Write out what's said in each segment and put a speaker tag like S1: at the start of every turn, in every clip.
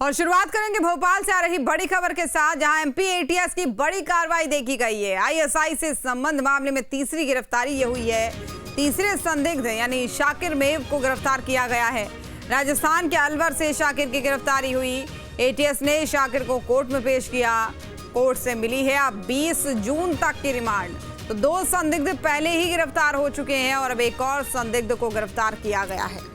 S1: और शुरुआत करेंगे भोपाल से आ रही बड़ी खबर के साथ, जहां एमपी एटीएस की बड़ी कार्रवाई देखी गई है। आईएसआई से संबंध मामले में तीसरी गिरफ्तारी ये हुई है। तीसरे संदिग्ध यानी शाकिर मेव को गिरफ्तार किया गया है। राजस्थान के अलवर से शाकिर की गिरफ्तारी हुई। एटीएस ने शाकिर को कोर्ट में पेश किया। कोर्ट से मिली है अब 20 जून तक की रिमांड। तो 2 संदिग्ध पहले ही गिरफ्तार हो चुके हैं और अब एक और संदिग्ध को गिरफ्तार किया गया है।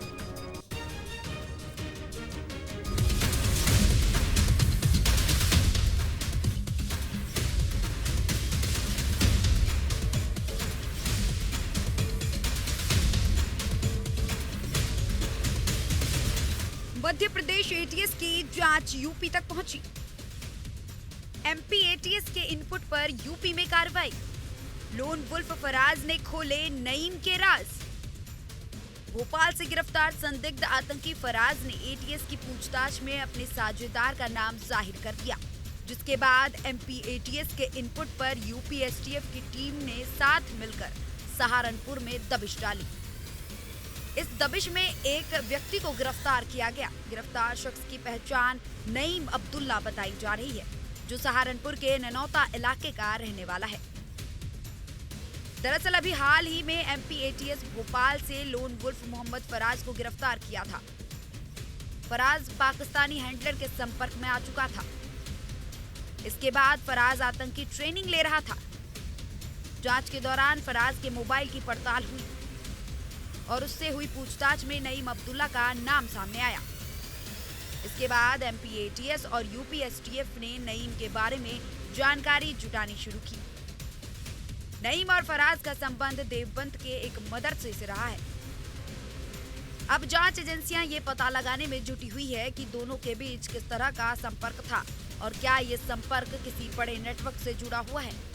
S2: मध्य प्रदेश एटीएस की जांच यूपी तक पहुंची। एमपी एटीएस के इनपुट पर यूपी में कार्रवाई। लोन वुल्फ फराज ने खोले नईम के राज। भोपाल से गिरफ्तार संदिग्ध आतंकी फराज ने एटीएस की पूछताछ में अपने साझेदार का नाम जाहिर कर दिया, जिसके बाद एमपी एटीएस के इनपुट पर यूपी एसटीएफ की टीम ने साथ मिलकर सहारनपुर में दबिश डाली। इस दबिश में एक व्यक्ति को गिरफ्तार किया गया। गिरफ्तार शख्स की पहचान नईम अब्दुल्ला बताई जा रही है, जो सहारनपुर के ननौता इलाके का रहने वाला है। दरअसल अभी हाल ही में एमपी एटीएस भोपाल से लोन वुल्फ मोहम्मद फराज को गिरफ्तार किया था। फराज पाकिस्तानी हैंडलर के संपर्क में आ चुका था। इसके बाद फराज आतंकी ट्रेनिंग ले रहा था। जांच के दौरान फराज के मोबाइल की पड़ताल हुई और उससे हुई पूछताछ में नईम अब्दुल्ला का नाम सामने आया। इसके बाद एमपी एटीएस और यूपी एसटीएफ ने नईम के बारे में जानकारी जुटानी शुरू की। नईम और फराज का संबंध देवबंद के एक मदरसे से रहा है। अब जांच एजेंसियां ये पता लगाने में जुटी हुई है कि दोनों के बीच किस तरह का संपर्क था और क्या ये संपर्क किसी बड़े नेटवर्क से जुड़ा हुआ है।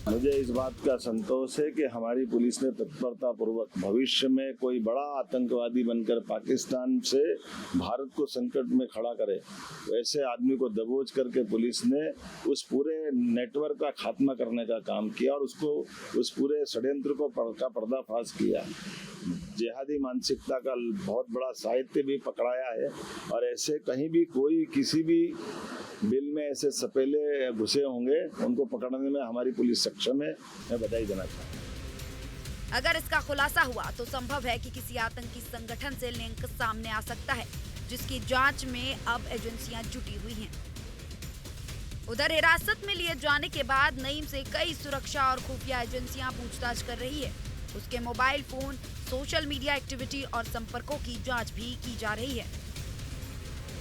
S3: मुझे इस बात का संतोष है कि हमारी पुलिस ने तत्परता पूर्वक भविष्य में कोई बड़ा आतंकवादी बनकर पाकिस्तान से भारत को संकट में खड़ा करे, वैसे आदमी को दबोच करके पुलिस ने उस पूरे नेटवर्क का खात्मा करने का काम किया और उस पूरे षड्यंत्र का पर्दाफाश किया। जिहादी मानसिकता का बहुत बड़ा साहित्य भी पकड़ाया है और ऐसे कहीं भी कोई किसी भी बिल में ऐसे सपेले घुसे होंगे, उनको पकड़ने में हमारी पुलिस सक्षम है। मैं बधाई देना चाहता हूँ।
S2: अगर इसका खुलासा हुआ तो संभव है कि किसी आतंकी संगठन से लिंक सामने आ सकता है, जिसकी जांच में अब एजेंसियां जुटी हुई हैं। उधर हिरासत में लिए जाने के बाद नईम से कई सुरक्षा और खुफिया एजेंसियां पूछताछ कर रही है। उसके mobile phone, social media activity और संपर्कों की जांच भी की जा रही है।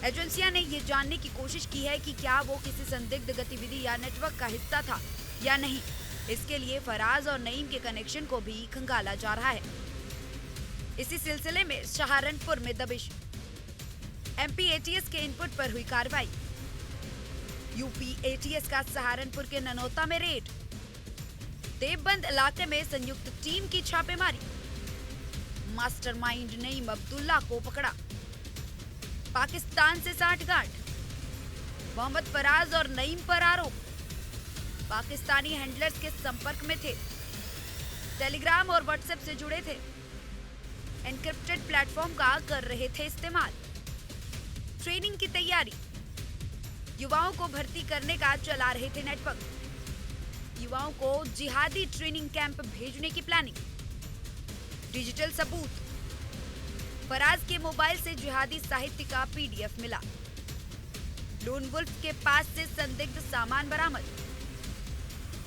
S2: एजेंसियां ने ये जानने की कोशिश की है कि क्या वो किसी संदिग्ध गतिविधि या नेटवर्क का हिस्सा था या नहीं। इसके लिए फराज और नईम के कनेक्शन को भी खंगाला जा रहा है। इसी सिलसिले में सहारनपुर में दबिश। एमपी एटीएस के इनपुट पर हुई कार्रवाई। यूपी एटीएस का सहारनपुर के ननौता में रेड। देवबंद इलाके में संयुक्त टीम की छापेमारी। मास्टरमाइंड नईम अब्दुल्ला को पकड़ा। पाकिस्तान से साठगांठ। मोहम्मद फराज और नईम पर आरोप। पाकिस्तानी हैंडलर्स के संपर्क में थे। टेलीग्राम और व्हाट्सएप से जुड़े थे। एनक्रिप्टेड प्लेटफॉर्म का कर रहे थे इस्तेमाल। ट्रेनिंग की तैयारी। युवाओं को भर्ती करने का चला रहे थे नेटवर्क। युवाओं को जिहादी ट्रेनिंग कैंप भेजने की प्लानिंग। डिजिटल सबूत। फराज के मोबाइल से जिहादी साहित्य का पीडीएफ मिला। लोन वुल्फ के पास से संदिग्ध सामान बरामद।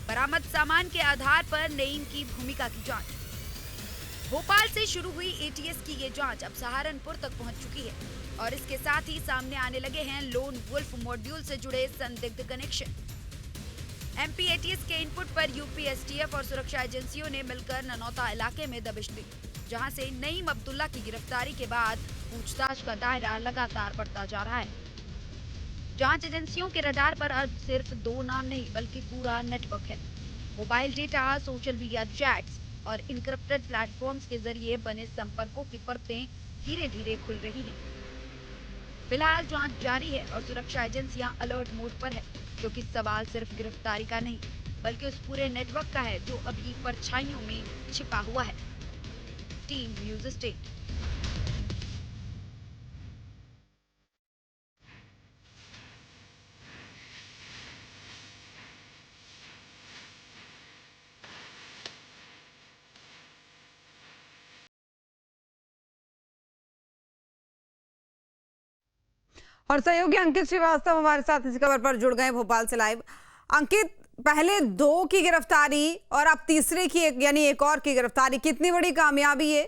S2: बरामद सामान के आधार पर नईम की भूमिका की जांच। भोपाल से शुरू हुई एटीएस की ये जांच अब सहारनपुर तक पहुंच चुकी है और इसके साथ ही सामने आने लगे हैं लोन वुल्फ मॉड्यूल से जुड़े संदिग्ध कनेक्शन। एमपी एटीएस के इनपुट पर यूपी एसटीएफ और सुरक्षा एजेंसियों ने मिलकर ननौता इलाके में दबिश दी, जहां से नईम अब्दुल्ला की गिरफ्तारी के बाद पूछताछ का दायरा लगातार बढ़ता जा रहा है। जांच एजेंसियों के रडार पर अब सिर्फ 2 नाम नहीं बल्कि पूरा नेटवर्क है। Mobile data, social media chats और इनक्रिप्टेड प्लेटफॉर्म्स के जरिए बने संपर्कों की परतें धीरे धीरे खुल रही हैं। फिलहाल जांच जारी है और सुरक्षा एजेंसियां अलर्ट मोड पर है, क्योंकि सवाल सिर्फ गिरफ्तारी का नहीं बल्कि उस पूरे नेटवर्क का है जो अभी परछाइयों में छिपा हुआ है। Team news state.
S1: और सहयोगी अंकित श्रीवास्तव हमारे साथ इस खबर पर जुड़ गए भोपाल से लाइव। अंकित, पहले 2 की गिरफ्तारी और अब तीसरे की यानी एक और की गिरफ्तारी, कितनी बड़ी कामयाबी है?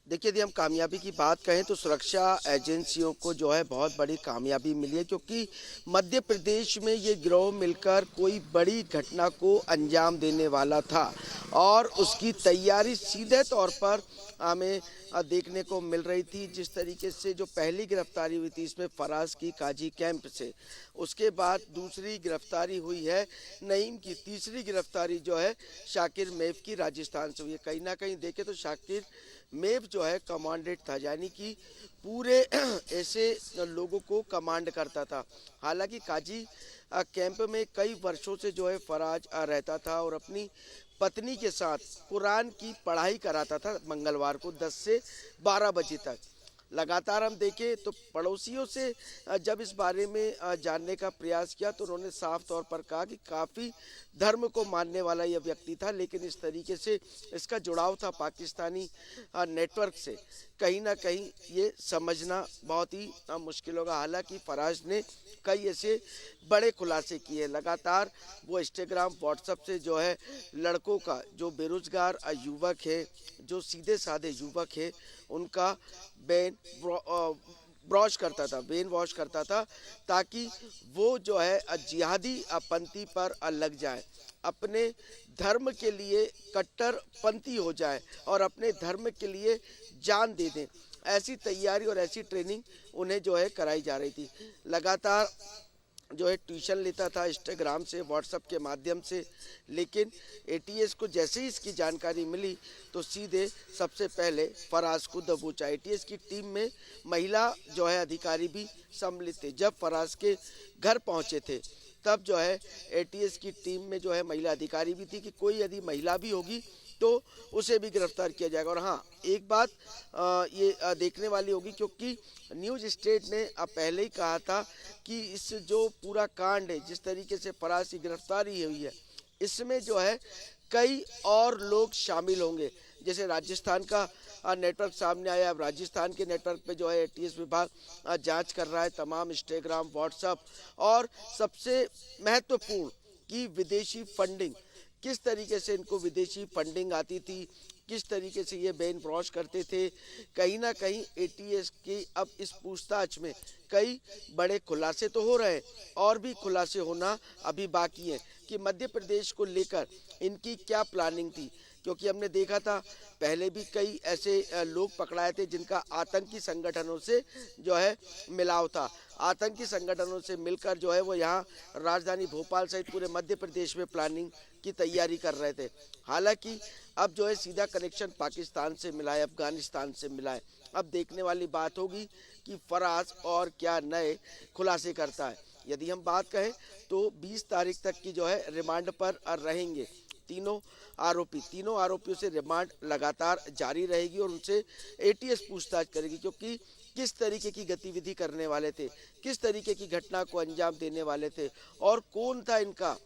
S4: देखिए, यदि हम कामयाबी की बात कहें तो सुरक्षा एजेंसियों को जो है बहुत बड़ी कामयाबी मिली है, क्योंकि मध्य प्रदेश में ये गिरोह मिलकर कोई बड़ी घटना को अंजाम देने वाला था और उसकी तैयारी सीधे तौर पर हमें देखने को मिल रही थी। जिस तरीके से जो पहली गिरफ्तारी हुई थी इसमें फराज की काजी कैंप से, उसके बाद दूसरी गिरफ्तारी हुई है नईम की, तीसरी गिरफ्तारी जो है शाकिर मेव की राजस्थान से हुई है। कहीं ना कहीं देखे तो शाकिर मेव जो है कमांडेंट था, यानी कि पूरे ऐसे लोगों को कमांड करता था। हालांकि काजी कैंप में कई वर्षों से जो है फराज रहता था और अपनी पत्नी के साथ कुरान की पढ़ाई कराता था मंगलवार को 10 से 12 बजे तक। लगातार हम देखें तो पड़ोसियों से जब इस बारे में जानने का प्रयास किया तो उन्होंने साफ तौर पर कहा कि काफ़ी धर्म को मानने वाला यह व्यक्ति था, लेकिन इस तरीके से इसका जुड़ाव था पाकिस्तानी नेटवर्क से, कहीं ना कहीं ये समझना बहुत ही मुश्किल होगा। हालांकि फराज ने कई ऐसे बड़े खुलासे किए। लगातार वो इंस्टाग्राम व्हाट्सएप से जो है लड़कों का, जो बेरोजगार युवक है, जो सीधे साधे युवक है, उनका ब्रेन वॉश करता था ताकि वो जो है जिहादी पंथी पर लग जाए, अपने धर्म के लिए कट्टरपंथी हो जाए और अपने धर्म के लिए जान दे दें। ऐसी तैयारी और ऐसी ट्रेनिंग उन्हें जो है कराई जा रही थी। लगातार जो है ट्यूशन लेता था इंस्टाग्राम से, व्हाट्सएप के माध्यम से, लेकिन एटीएस को जैसे ही इसकी जानकारी मिली तो सीधे सबसे पहले फराज को दबोचा। एटीएस की टीम में महिला जो है अधिकारी भी सम्मिलित थे। जब फराज के घर पहुंचे थे तब जो है एटीएस की टीम में जो है महिला अधिकारी भी थी कि कोई यदि महिला भी होगी तो उसे भी गिरफ्तार किया जाएगा। और हाँ, एक बात ये देखने वाली होगी, क्योंकि न्यूज़ स्टेट ने अब पहले ही कहा था कि इस जो पूरा कांड है, जिस तरीके से फराज की गिरफ्तारी हुई है, इसमें जो है कई और लोग शामिल होंगे। जैसे राजस्थान का नेटवर्क सामने आया, अब राजस्थान के नेटवर्क पे जो है एटीएस विभाग जांच कर रहा है तमाम इंस्टाग्राम, व्हाट्सएप, और सबसे महत्वपूर्ण कि विदेशी फंडिंग, किस तरीके से इनको विदेशी फंडिंग आती थी, किस तरीके से ये ब्रेन वॉश करते थे। कहीं ना कहीं एटीएस की अब इस पूछताछ में कई बड़े खुलासे तो हो रहे हैं और भी खुलासे होना अभी बाकी है कि मध्य प्रदेश को लेकर इनकी क्या प्लानिंग थी, क्योंकि हमने देखा था पहले भी कई ऐसे लोग पकड़ाए थे जिनका आतंकी संगठनों से जो है मिलाव था। आतंकी संगठनों से मिलकर जो है वो यहाँ राजधानी भोपाल सहित पूरे मध्य प्रदेश में प्लानिंग की तैयारी कर रहे थे। हालांकि अब जो है सीधा कनेक्शन पाकिस्तान से मिला है, अफगानिस्तान से मिला है। अब देखने वाली बात होगी कि फराज और क्या नए खुलासे करता है। यदि हम बात कहें तो 20 तारीख तक की जो है रिमांड पर रहेंगे तीनों आरोपियों से रिमांड लगातार जारी रहेगी और उनसे एटीएस पूछताछ करेगी, क्योंकि किस तरीके की गतिविधि करने वाले थे, किस तरीके की घटना को अंजाम देने वाले थे और कौन था इनका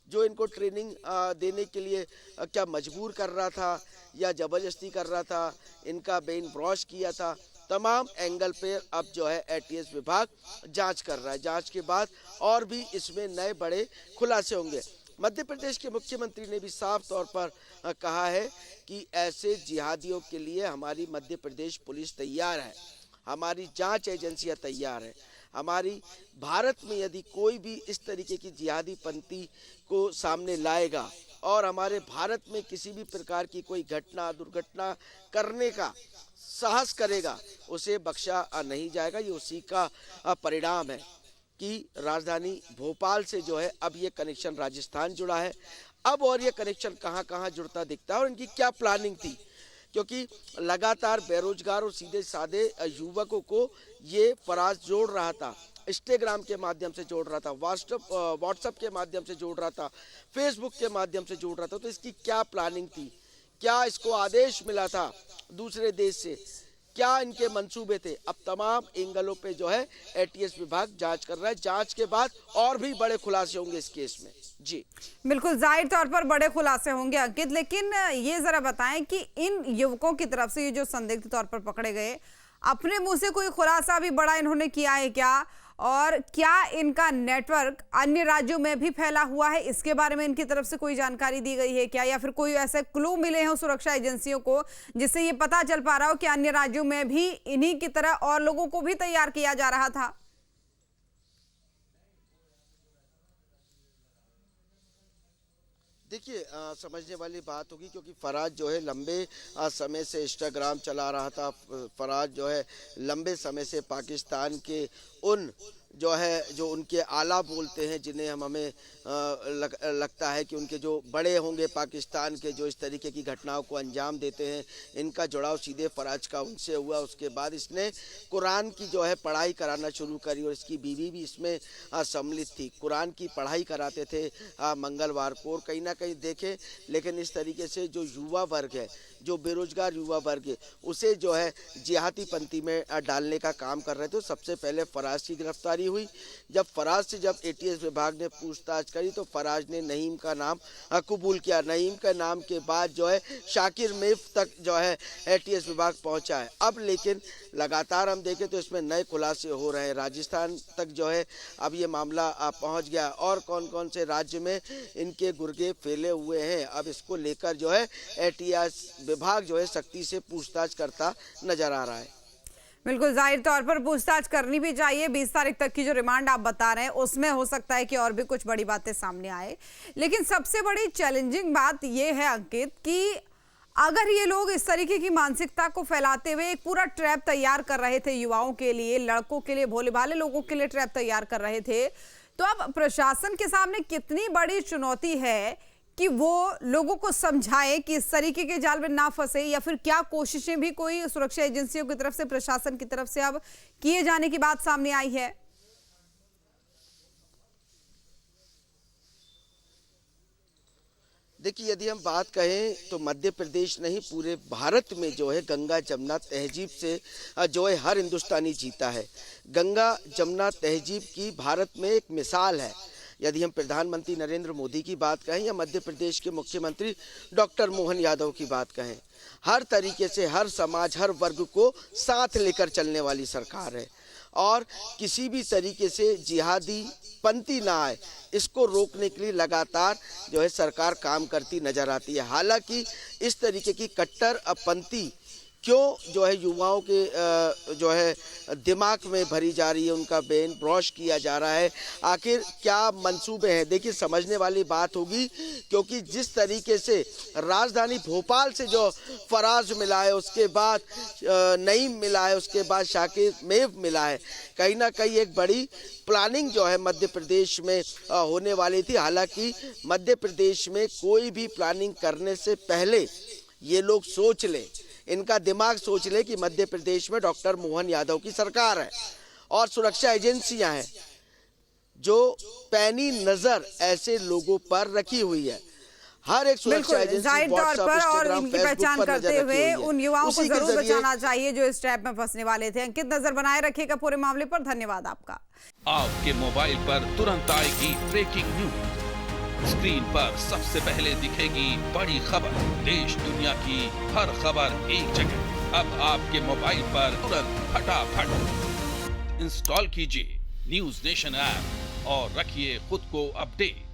S4: जो इनको ट्रेनिंग देने के लिए क्या मजबूर कर रहा था या ज़बरदस्ती कर रहा था, इनका ब्रेन वॉश किया था। तमाम एंगल पे अब जो है एटीएस विभाग जांच कर रहा है। जांच के बाद और भी इसमें नए बड़े खुलासे होंगे। मध्य प्रदेश के मुख्यमंत्री ने भी साफ तौर पर कहा है कि ऐसे जिहादियों के लिए हमारी मध्य प्रदेश पुलिस तैयार है, हमारी जांच एजेंसियां तैयार है। हमारी भारत में यदि कोई भी इस तरीके की जिहादी पंथी को सामने लाएगा और हमारे भारत में किसी भी प्रकार की कोई घटना दुर्घटना करने का साहस करेगा, उसे बख्शा नहीं जाएगा। ये उसी का परिणाम है कि राजधानी भोपाल से जो है अब ये कनेक्शन राजस्थान जुड़ा है। अब और ये कनेक्शन कहाँ कहाँ जुड़ता दिखता है और इनकी क्या प्लानिंग थी, क्योंकि लगातार बेरोजगार और सीधे साधे युवकों को ये फराज जोड़ रहा था, इंस्टाग्राम के माध्यम से जोड़ रहा था, व्हाट्सएप के माध्यम से जोड़ रहा था, फेसबुक के माध्यम से जोड़ रहा था। तो इसकी क्या प्लानिंग थी, क्या इसको आदेश मिला था दूसरे देश से क्या इनके मंसूबे थे। अब तमाम एंगलों पे जो है एटीएस विभाग जांच कर रहा है। जांच के बाद और भी बड़े खुलासे होंगे इस केस में। जी
S1: बिल्कुल, जाहिर तौर पर बड़े खुलासे होंगे अंकित, लेकिन ये जरा बताएं कि इन युवकों की तरफ से ये जो संदिग्ध तौर पर पकड़े गए, अपने मुंह से कोई खुलासा भी बड़ा इन्होंने किया है क्या, और क्या इनका नेटवर्क अन्य राज्यों में भी फैला हुआ है, इसके बारे में इनकी तरफ से कोई जानकारी दी गई है क्या, या फिर कोई ऐसे क्लू मिले हैं सुरक्षा एजेंसियों को जिससे ये पता चल पा रहा हो कि अन्य राज्यों में भी इन्हीं की तरह और लोगों को भी तैयार किया जा रहा था?
S4: देखिए, समझने वाली बात होगी क्योंकि फराज जो है लंबे समय से इंस्टाग्राम चला रहा था। फराज जो है लंबे समय से पाकिस्तान के उन जो उनके आला बोलते हैं, जिन्हें हमें लगता है कि उनके जो बड़े होंगे पाकिस्तान के, जो इस तरीके की घटनाओं को अंजाम देते हैं, इनका जुड़ाव सीधे फराज का उनसे हुआ। उसके बाद इसने कुरान की जो है पढ़ाई कराना शुरू करी और इसकी बीवी भी इसमें सम्मिलित थी। कुरान की पढ़ाई कराते थे मंगलवार को, और कहीं ना कहीं देखे, लेकिन इस तरीके से जो युवा वर्ग है, जो बेरोजगार युवा वर्ग है, उसे जो है जिहादी पंथी में डालने का काम कर रहे थे। सबसे पहले फराज की गिरफ्तारी हुई। जब फराज से एटीएस विभाग ने पूछताछ करी तो फराज ने नईम का नाम कबूल किया। नईम के नाम के बाद जो है शाकिर मेव तक जो है एटीएस विभाग पहुंचा है। अब लेकिन लगातार हम देखें तो इसमें नए खुलासे हो रहे हैं। राजस्थान तक जो है अब ये मामला पहुंच गया, और कौन कौन से राज्य में इनके गुर्गे फैले हुए हैं, अब इसको लेकर जो है एटीएस विभाग जो है सख्ती से पूछताछ करता नजर आ रहा है।
S1: बिल्कुल, जाहिर तौर पर पूछताछ करनी भी चाहिए। 20 तारीख तक की जो रिमांड आप बता रहे हैं उसमें हो सकता है कि और भी कुछ बड़ी बातें सामने आए, लेकिन सबसे बड़ी चैलेंजिंग बात यह है अंकित कि अगर ये लोग इस तरीके की मानसिकता को फैलाते हुए एक पूरा ट्रैप तैयार कर रहे थे, युवाओं के लिए, लड़कों के लिए, भोले भाले लोगों के लिए ट्रैप तैयार कर रहे थे, तो अब प्रशासन के सामने कितनी बड़ी चुनौती है कि वो लोगों को समझाए कि इस तरीके के जाल में ना फंसे, या फिर क्या कोशिशें भी कोई सुरक्षा एजेंसियों की तरफ से, प्रशासन की तरफ से अब किए जाने की बात सामने आई है?
S4: देखिए, यदि हम बात कहें तो मध्य प्रदेश नहीं, पूरे भारत में जो है गंगा जमुना तहजीब से जो है हर हिंदुस्तानी जीता है। गंगा जमुना तहजीब की भारत में एक मिसाल है। यदि हम प्रधानमंत्री नरेंद्र मोदी की बात कहें या मध्य प्रदेश के मुख्यमंत्री डॉक्टर मोहन यादव की बात कहें, हर तरीके से हर समाज, हर वर्ग को साथ लेकर चलने वाली सरकार है, और किसी भी तरीके से जिहादी पंथी ना आए, इसको रोकने के लिए लगातार जो है सरकार काम करती नजर आती है। हालांकि इस तरीके की कट्टर पंथी क्यों जो है युवाओं के जो है दिमाग में भरी जा रही है, उनका ब्रेन ब्रॉश किया जा रहा है, आखिर क्या मंसूबे हैं, देखिए समझने वाली बात होगी। क्योंकि जिस तरीके से राजधानी भोपाल से जो फराज मिला है, उसके बाद नईम मिला है, उसके बाद शाकिर मेव मिला है, कहीं ना कहीं एक बड़ी प्लानिंग जो है मध्य प्रदेश में होने वाली थी। हालांकि मध्य प्रदेश में कोई भी प्लानिंग करने से पहले ये लोग सोच लें, इनका दिमाग सोच ले कि मध्य प्रदेश में डॉक्टर मोहन यादव की सरकार है और सुरक्षा एजेंसियां हैं जो पैनी नजर ऐसे लोगों पर रखी हुई है। हर एक सुरक्षा एजेंसी
S1: जाहिर तौर पर और इनकी पहचान करते हुए उन युवाओं को जरूर बचाना चाहिए जो इस ट्रैप में फंसने वाले थे। अंकित, नजर बनाए रखिएगा पूरे मामले पर। धन्यवाद आपका।
S5: आपके मोबाइल पर तुरंत आएगी ब्रेकिंग न्यूज, स्क्रीन पर सबसे पहले दिखेगी बड़ी खबर, देश दुनिया की हर खबर एक जगह। अब आपके मोबाइल पर तुरंत फटाफट इंस्टॉल कीजिए न्यूज़ नेशन ऐप और रखिए खुद को अपडेट।